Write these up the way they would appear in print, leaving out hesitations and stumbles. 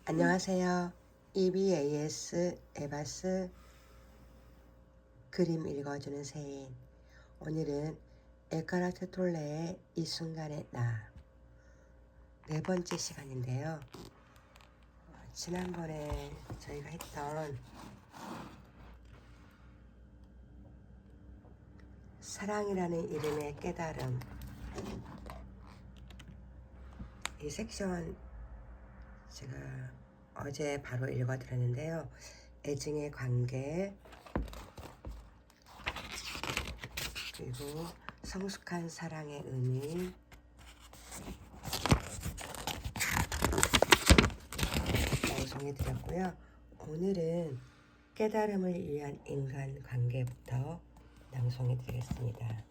안녕하세요. EBAS 에바스 그림 읽어주는 새인. 오늘은 에카르트 톨레의 이 순간의 나, 네 번째 시간인데요. 지난번에 저희가 했던 사랑이라는 이름의 깨달음, 이 섹션 제가 어제 바로 읽어드렸는데요. 애증의 관계, 그리고 성숙한 사랑의 의미, 낭송해 드렸고요. 오늘은 깨달음을 위한 인간 관계부터 낭송해 드리겠습니다.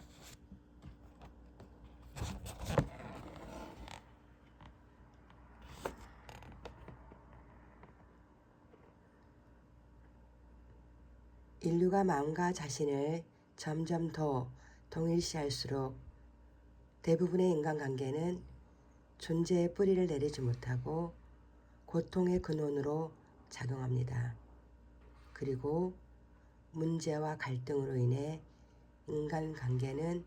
인류가 마음과 자신을 점점 더 동일시할수록 대부분의 인간관계는 존재의 뿌리를 내리지 못하고 고통의 근원으로 작용합니다. 그리고 문제와 갈등으로 인해 인간관계는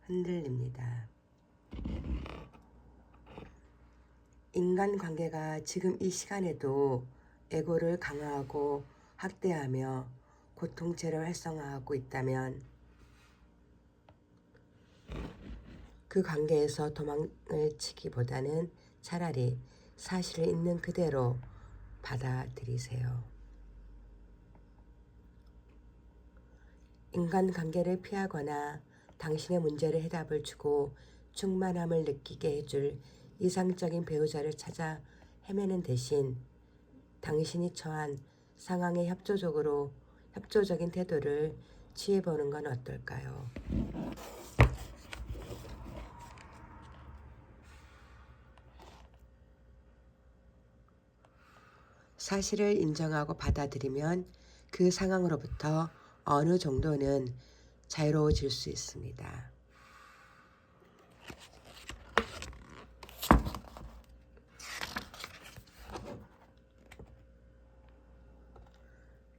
흔들립니다. 인간관계가 지금 이 시간에도 에고를 강화하고 학대하며 고통체를 활성화하고 있다면 그 관계에서 도망을 치기보다는 차라리 사실을 있는 그대로 받아들이세요. 인간관계를 피하거나 당신의 문제를 해답을 주고 충만함을 느끼게 해줄 이상적인 배우자를 찾아 헤매는 대신 당신이 처한 상황에 협조적인 태도를 취해보는 건 어떨까요? 사실을 인정하고 받아들이면 그 상황으로부터 어느 정도는 자유로워질 수 있습니다.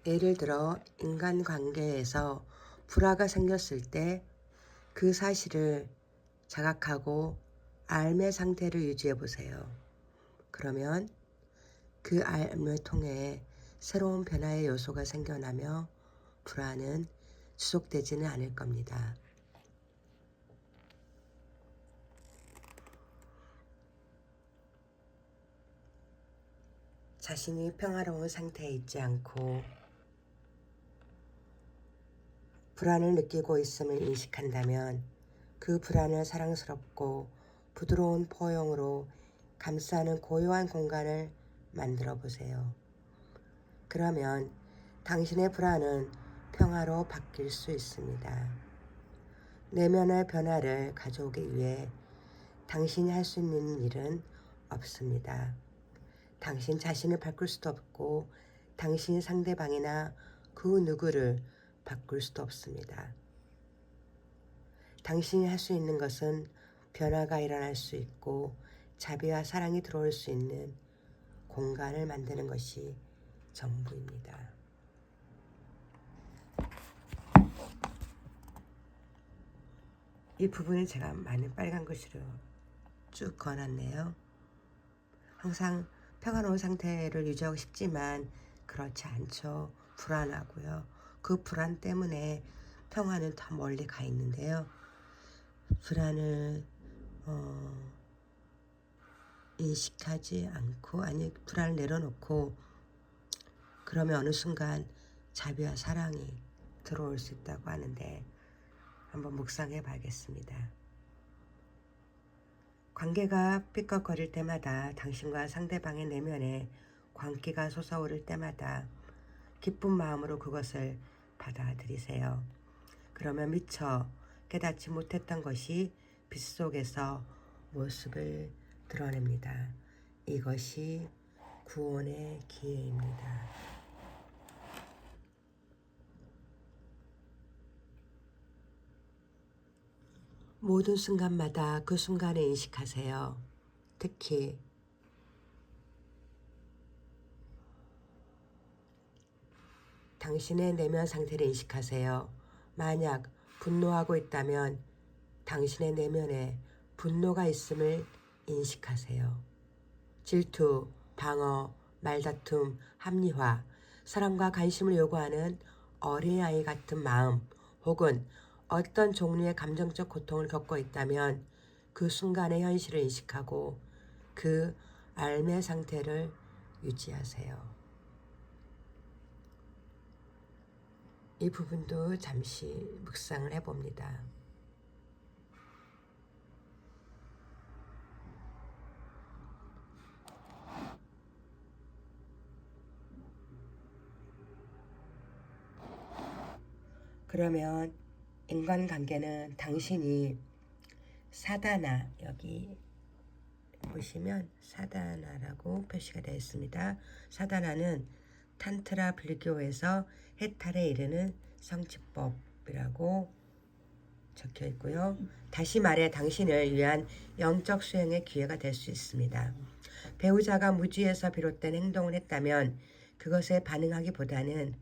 예를 들어 인간관계에서 불화가 생겼을 때 그 사실을 자각하고 알매 상태를 유지해 보세요. 그러면 그 알을 통해 새로운 변화의 요소가 생겨나며 불안은 지속되지는 않을 겁니다. 자신이 평화로운 상태에 있지 않고 불안을 느끼고 있음을 인식한다면 그 불안을 사랑스럽고 부드러운 포용으로 감싸는 고요한 공간을 만들어 보세요. 그러면 당신의 불안은 평화로 바뀔 수 있습니다. 내면의 변화를 가져오기 위해 당신이 할 수 있는 일은 없습니다. 당신 자신을 바꿀 수도 없고 당신이 상대방이나 그 누구를 바꿀 수도 없습니다. 당신이 할 수 있는 것은 변화가 일어날 수 있고 자비와 사랑이 들어올 수 있는 공간을 만드는 것이 전부입니다. 이 부분에 제가 많은 빨간 글씨로 쭉 그어놨네요. 항상 평화로운 상태를 유지하고 싶지만 그렇지 않죠. 불안하고요. 그 불안 때문에 평화는 더 멀리 가 있는데요. 불안을 인식하지 않고, 아니 불안을 내려놓고 그러면 어느 순간 자비와 사랑이 들어올 수 있다고 하는데 한번 묵상해 봐야겠습니다. 관계가 삐걱거릴 때마다, 당신과 상대방의 내면에 광기가 솟아오를 때마다 기쁜 마음으로 그것을 받아들이세요. 그러면 미처 깨닫지 못했던 것이 빗속에서 모습을 드러냅니다. 이것이 구원의 기회입니다. 모든 순간마다 그 순간을 인식하세요. 특히 당신의 내면 상태를 인식하세요. 만약 분노하고 있다면 당신의 내면에 분노가 있음을 인식하세요. 질투, 방어, 말다툼, 합리화, 사랑과 관심을 요구하는 어린아이 같은 마음 혹은 어떤 종류의 감정적 고통을 겪고 있다면 그 순간의 현실을 인식하고 그 알매 상태를 유지하세요. 이 부분도 잠시 묵상을 해봅니다. 그러면 인간관계는 당신이 사다나, 여기 보시면 사다나라고 표시가 되어 있습니다. 사다나는 탄트라 불교에서 해탈에 이르는 성취법이라고 적혀 있고요. 다시 말해 당신을 위한 영적 수행의 기회가 될 수 있습니다. 배우자가 무지에서 비롯된 행동을 했다면 그것에 반응하기보다는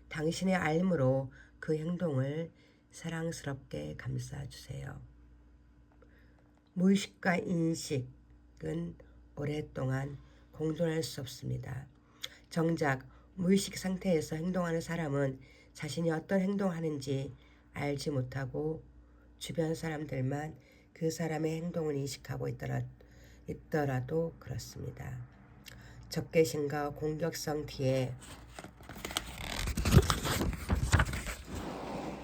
당신의 알므로 그 행동을 사랑스럽게 감싸주세요. 무의식과 인식은 오랫동안 공존할 수 없습니다. 정작 무의식 상태에서 행동하는 사람은 자신이 어떤 행동을 하는지 알지 못하고 주변 사람들만 그 사람의 행동을 인식하고 있더라도 그렇습니다. 적개심과 공격성 뒤에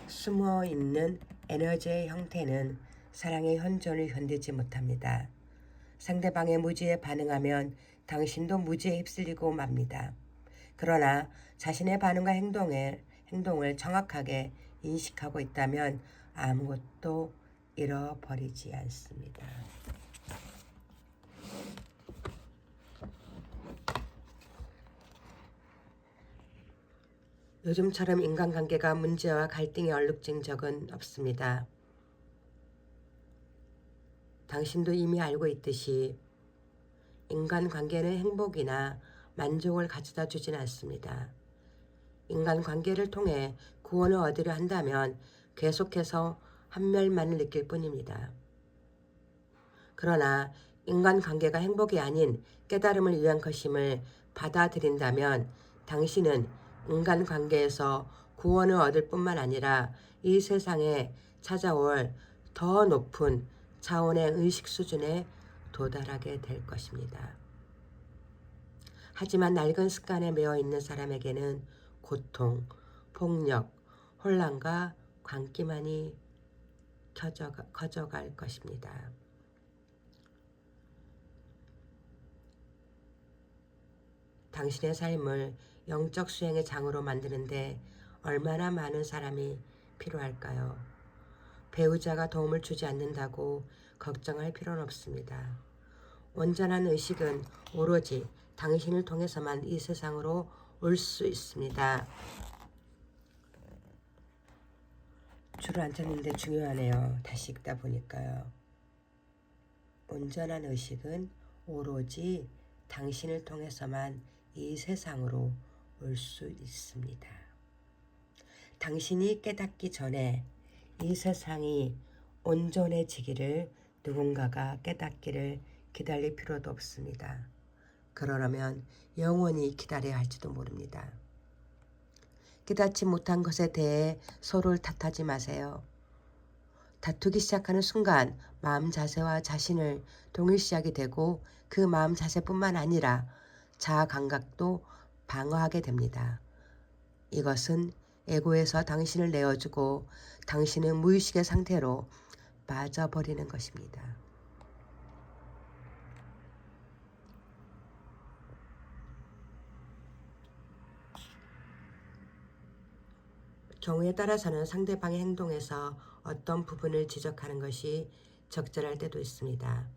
숨어있는 에너지의 형태는 사랑의 현존을 견디지 못합니다. 상대방의 무지에 반응하면 당신도 무지에 휩쓸리고 맙니다. 그러나 자신의 반응과 행동을 정확하게 인식하고 있다면 아무것도 잃어버리지 않습니다. 요즘처럼 인간관계가 문제와 갈등이 얼룩진 적은 없습니다. 당신도 이미 알고 있듯이 인간관계는 행복이나 만족을 가져다 주진 않습니다. 인간관계를 통해 구원을 얻으려 한다면 계속해서 한멸만을 느낄 뿐입니다. 그러나 인간관계가 행복이 아닌 깨달음을 위한 것임을 받아들인다면 당신은 인간관계에서 구원을 얻을 뿐만 아니라 이 세상에 찾아올 더 높은 차원의 의식 수준에 도달하게 될 것입니다. 하지만 낡은 습관에 매여 있는 사람에게는 고통, 폭력, 혼란과 광기만이 커져갈 것입니다. 당신의 삶을 영적 수행의 장으로 만드는데 얼마나 많은 사람이 필요할까요? 배우자가 도움을 주지 않는다고 걱정할 필요는 없습니다. 온전한 의식은 오로지 당신을 통해서만 이 세상으로 올 수 있습니다. 줄을 안 쳤는데 중요하네요. 다시 읽다 보니까요. 온전한 의식은 오로지 당신을 통해서만 이 세상으로 올 수 있습니다. 당신이 깨닫기 전에 이 세상이 온전해지기를 누군가가 깨닫기를 기다릴 필요도 없습니다. 그러려면 영원히 기다려야 할지도 모릅니다. 깨닫지 못한 것에 대해 서로를 탓하지 마세요. 다투기 시작하는 순간 마음 자세와 자신을 동일시하게 되고 그 마음 자세뿐만 아니라 자아 감각도 방어하게 됩니다. 이것은 에고에서 당신을 내어주고 당신은 무의식의 상태로 빠져버리는 것입니다. 경우에 따라서는 상대방의 행동에서 어떤 부분을 지적하는 것이 적절할 때도 있습니다.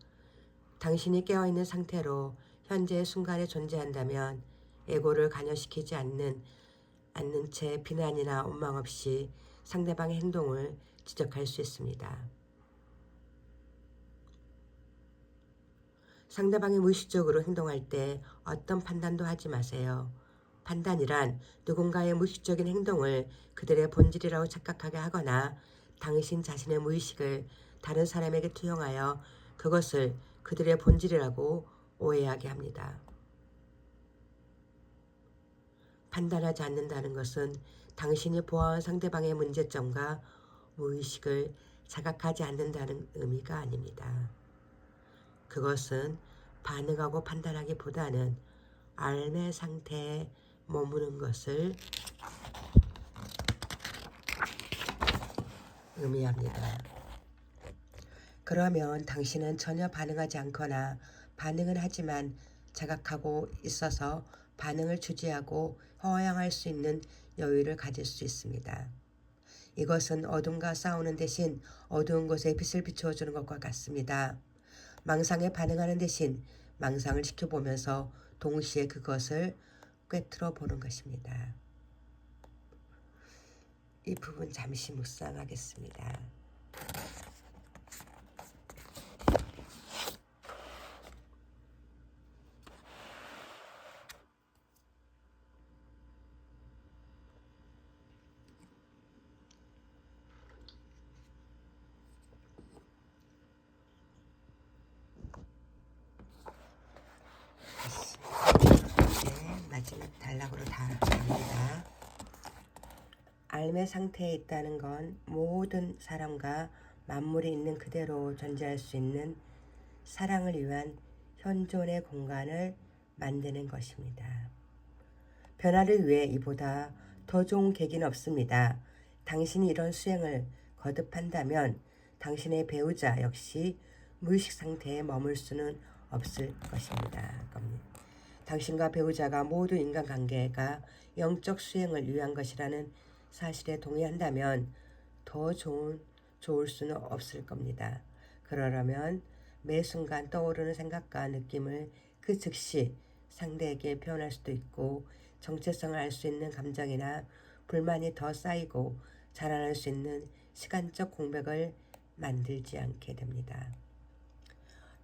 당신이 깨어있는 상태로 현재의 순간에 존재한다면 에고를 관여시키지 않는 채 비난이나 원망 없이 상대방의 행동을 지적할 수 있습니다. 상대방이 무의식적으로 행동할 때 어떤 판단도 하지 마세요. 판단이란 누군가의 무의식적인 행동을 그들의 본질이라고 착각하게 하거나 당신 자신의 무의식을 다른 사람에게 투영하여 그것을 그들의 본질이라고 오해하게 합니다. 판단하지 않는다는 것은 당신이 보아온 상대방의 문제점과 무의식을 자각하지 않는다는 의미가 아닙니다. 그것은 반응하고 판단하기보다는 알매 상태에 머무는 것을 의미합니다. 그러면 당신은 전혀 반응하지 않거나 반응은 하지만 자각하고 있어서 반응을 주지하고 허용할 수 있는 여유를 가질 수 있습니다. 이것은 어둠과 싸우는 대신 어두운 곳에 빛을 비추어주는 것과 같습니다. 망상에 반응하는 대신 망상을 지켜보면서 동시에 그것을 꿰뚫어 보는 것입니다. 이 부분 잠시 묵상하겠습니다. 네, 마지막 단락으로 다 갑니다. 알매 상태에 있다는 건 모든 사람과 만물이 있는 그대로 존재할 수 있는 사랑을 위한 현존의 공간을 만드는 것입니다. 변화를 위해 이보다 더 좋은 계기는 없습니다. 당신이 이런 수행을 거듭한다면 당신의 배우자 역시 무의식 상태에 머물 수는 없을 것입니다. 당신과 배우자가 모두 인간관계가 영적 수행을 위한 것이라는 사실에 동의한다면 더 좋을 수는 없을 겁니다. 그러려면 매 순간 떠오르는 생각과 느낌을 그 즉시 상대에게 표현할 수도 있고 정체성을 알 수 있는 감정이나 불만이 더 쌓이고 자라날 수 있는 시간적 공백을 만들지 않게 됩니다.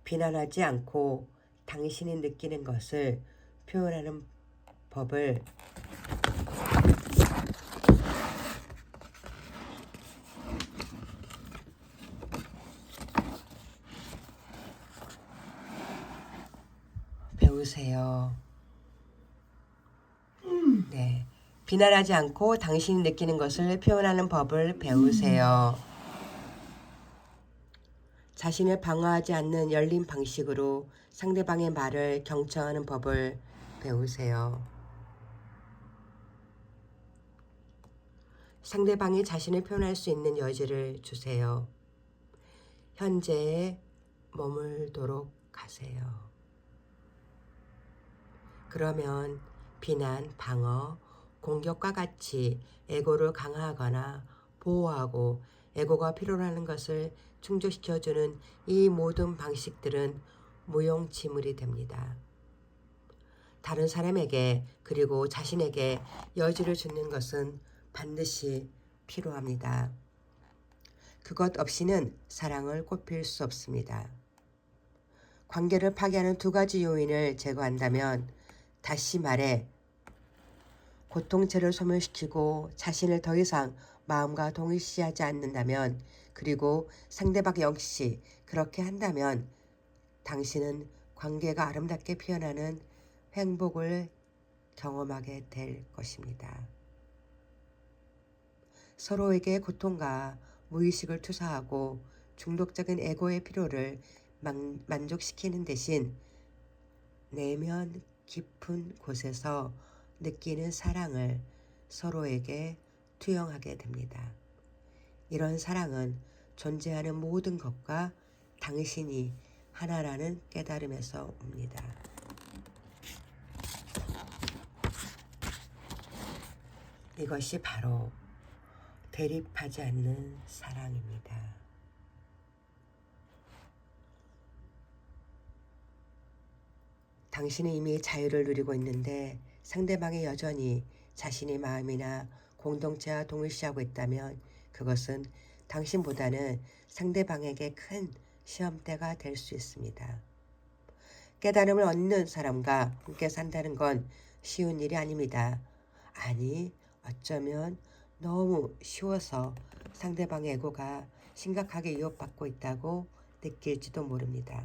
비난하지 않고 당신이 느끼는 것을 표현하는 법을 배우세요. 네. 비난하지 않고 당신이 느끼는 것을 표현하는 법을 배우세요. 자신을 방어하지 않는 열린 방식으로 상대방의 말을 경청하는 법을 배우세요. 상대방이 자신을 표현할 수 있는 여지를 주세요. 현재에 머물도록 하세요. 그러면 비난, 방어, 공격과 같이 에고를 강화하거나 보호하고 에고가 필요로 하는 것을 충족시켜주는 이 모든 방식들은 무용지물이 됩니다. 다른 사람에게 그리고 자신에게 여지를 주는 것은 반드시 필요합니다. 그것 없이는 사랑을 꽃필 수 없습니다. 관계를 파괴하는 두 가지 요인을 제거한다면 다시 말해 고통체를 소멸시키고 자신을 더 이상 마음과 동일시하지 않는다면 그리고 상대방 역시 그렇게 한다면 당신은 관계가 아름답게 피어나는 행복을 경험하게 될 것입니다. 서로에게 고통과 무의식을 투사하고 중독적인 에고의 필요를 만족시키는 대신 내면 깊은 곳에서 느끼는 사랑을 서로에게 투영하게 됩니다. 이런 사랑은 존재하는 모든 것과 당신이 하나라는 깨달음에서 옵니다. 이것이 바로 대립하지 않는 사랑입니다. 당신은 이미 자유를 누리고 있는데 상대방이 여전히 자신의 마음이나 공동체와 동일시하고 있다면 그것은 당신보다는 상대방에게 큰 시험대가 될 수 있습니다. 깨달음을 얻는 사람과 함께 산다는 건 쉬운 일이 아닙니다. 아니, 어쩌면 너무 쉬워서 상대방의 에고가 심각하게 위협받고 있다고 느낄지도 모릅니다.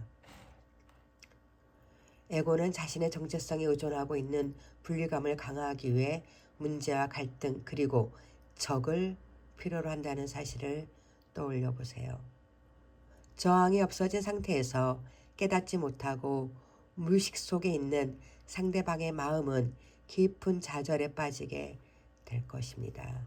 에고는 자신의 정체성에 의존하고 있는 분리감을 강화하기 위해 문제와 갈등 그리고 적을 필요로 한다는 사실을 떠올려 보세요. 저항이 없어진 상태에서 깨닫지 못하고 무의식 속에 있는 상대방의 마음은 깊은 좌절에 빠지게 될 것입니다.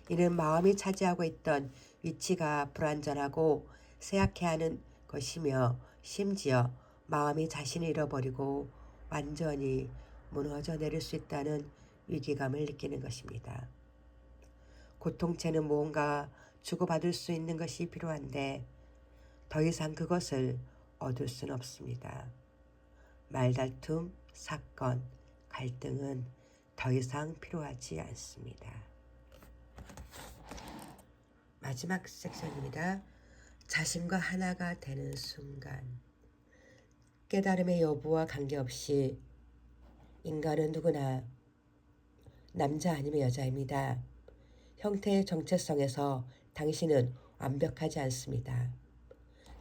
이는 마음이 차지하고 있던 위치가 불완전하고 쇠약해하는 것이며 심지어 마음이 자신을 잃어버리고 완전히 무너져 내릴 수 있다는 위기감을 느끼는 것입니다. 고통체는 무언가 주고받을 수 있는 것이 필요한데 더 이상 그것을 얻을 수는 없습니다. 말다툼, 사건, 갈등은 더 이상 필요하지 않습니다. 마지막 섹션입니다. 자신과 하나가 되는 순간. 깨달음의 여부와 관계없이 인간은 누구나 남자 아니면 여자입니다. 형태의 정체성에서 당신은 완벽하지 않습니다.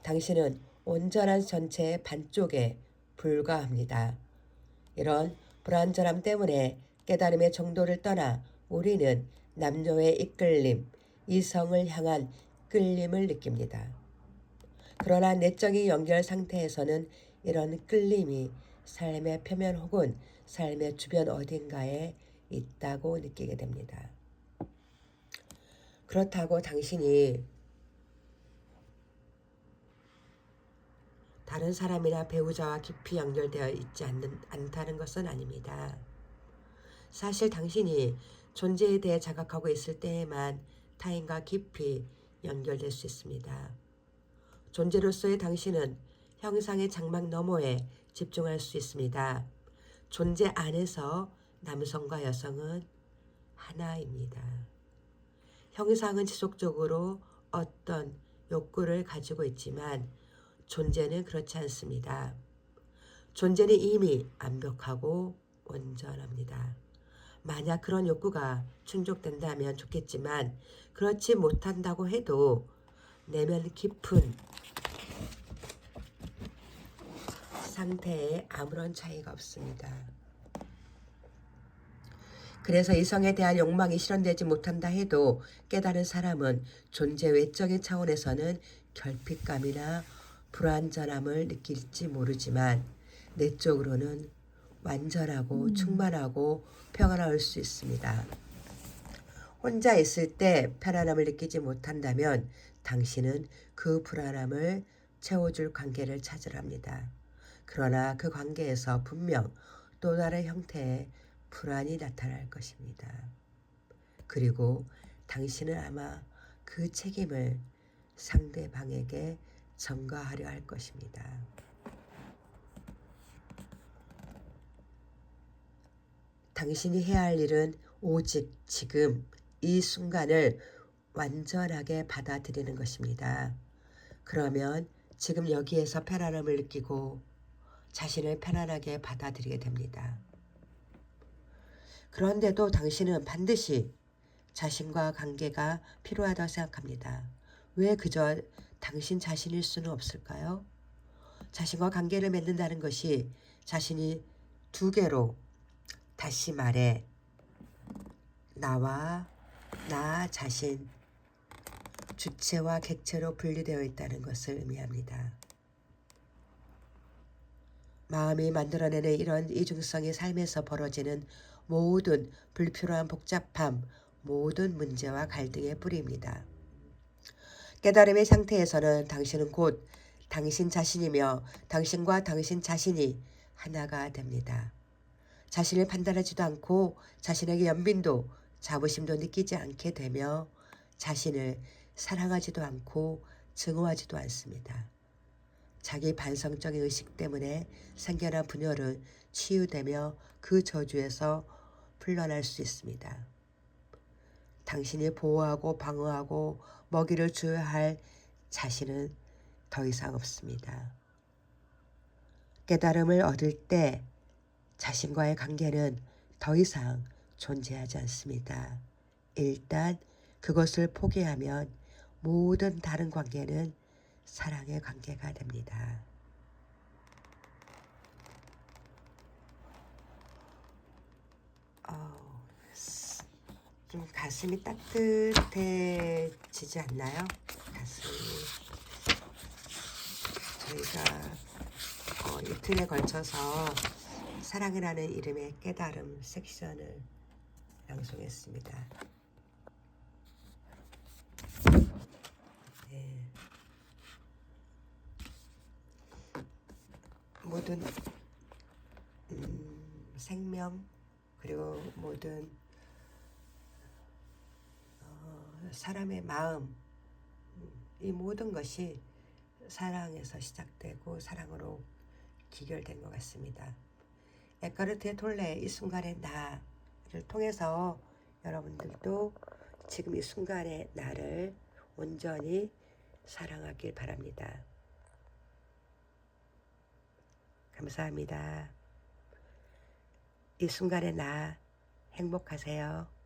당신은 온전한 전체의 반쪽에 불과합니다. 이런 불완전함 때문에 깨달음의 정도를 떠나 우리는 남녀의 이끌림, 이성을 향한 끌림을 느낍니다. 그러나 내적인 연결 상태에서는 이런 끌림이 삶의 표면 혹은 삶의 주변 어딘가에 있다고 느끼게 됩니다. 그렇다고 당신이 다른 사람이나 배우자와 깊이 연결되어 있지 않다는 것은 아닙니다. 사실 당신이 존재에 대해 자각하고 있을 때에만 타인과 깊이 연결될 수 있습니다. 존재로서의 당신은 형상의 장막 너머에 집중할 수 있습니다. 존재 안에서 남성과 여성은 하나입니다. 형상은 지속적으로 어떤 욕구를 가지고 있지만 존재는 그렇지 않습니다. 존재는 이미 완벽하고 온전합니다. 만약 그런 욕구가 충족된다면 좋겠지만 그렇지 못한다고 해도 내면 깊은 상태에 아무런 차이가 없습니다. 그래서 이성에 대한 욕망이 실현되지 못한다 해도 깨달은 사람은 존재 외적인 차원에서는 결핍감이나 불완전함을 느낄지 모르지만 내적으로는 완전하고 충만하고 평안할 수 있습니다. 혼자 있을 때 편안함을 느끼지 못한다면 당신은 그 불안함을 채워줄 관계를 찾으랍니다. 그러나 그 관계에서 분명 또 다른 형태의 불안이 나타날 것입니다. 그리고 당신은 아마 그 책임을 상대방에게 전가하려 할 것입니다. 당신이 해야 할 일은 오직 지금 이 순간을 완전하게 받아들이는 것입니다. 그러면 지금 여기에서 편안함을 느끼고 자신을 편안하게 받아들이게 됩니다. 그런데도 당신은 반드시 자신과 관계가 필요하다고 생각합니다. 왜 그저 당신 자신일 수는 없을까요? 자신과 관계를 맺는다는 것이 자신이 두 개로, 다시 말해 나와 나 자신, 주체와 객체로 분리되어 있다는 것을 의미합니다. 마음이 만들어내는 이런 이중성이 삶에서 벌어지는 모든 불필요한 복잡함, 모든 문제와 갈등의 뿌리입니다. 깨달음의 상태에서는 당신은 곧 당신 자신이며 당신과 당신 자신이 하나가 됩니다. 자신을 판단하지도 않고 자신에게 연민도 자부심도 느끼지 않게 되며 자신을 사랑하지도 않고 증오하지도 않습니다. 자기 반성적인 의식 때문에 생겨난 분열은 치유되며 그 저주에서 풀려날 수 있습니다. 당신이 보호하고 방어하고 먹이를 줘야 할 자신은 더 이상 없습니다. 깨달음을 얻을 때 자신과의 관계는 더 이상 존재하지 않습니다. 일단 그것을 포기하면 모든 다른 관계는 사랑의 관계가 됩니다. 좀 가슴이 따뜻해지지 않나요? 가슴이. 저희가 이틀에 걸쳐서 사랑이라는 이름의 깨달음 섹션을 방송했습니다. 네. 모든 생명 그리고 모든 사람의 마음, 이 모든 것이 사랑에서 시작되고 사랑으로 기결된 것 같습니다. 에카르트 톨레의 이 순간의 나를 통해서 여러분들도 지금 이 순간의 나를 온전히 사랑하길 바랍니다. 감사합니다. 이 순간의 나 행복하세요.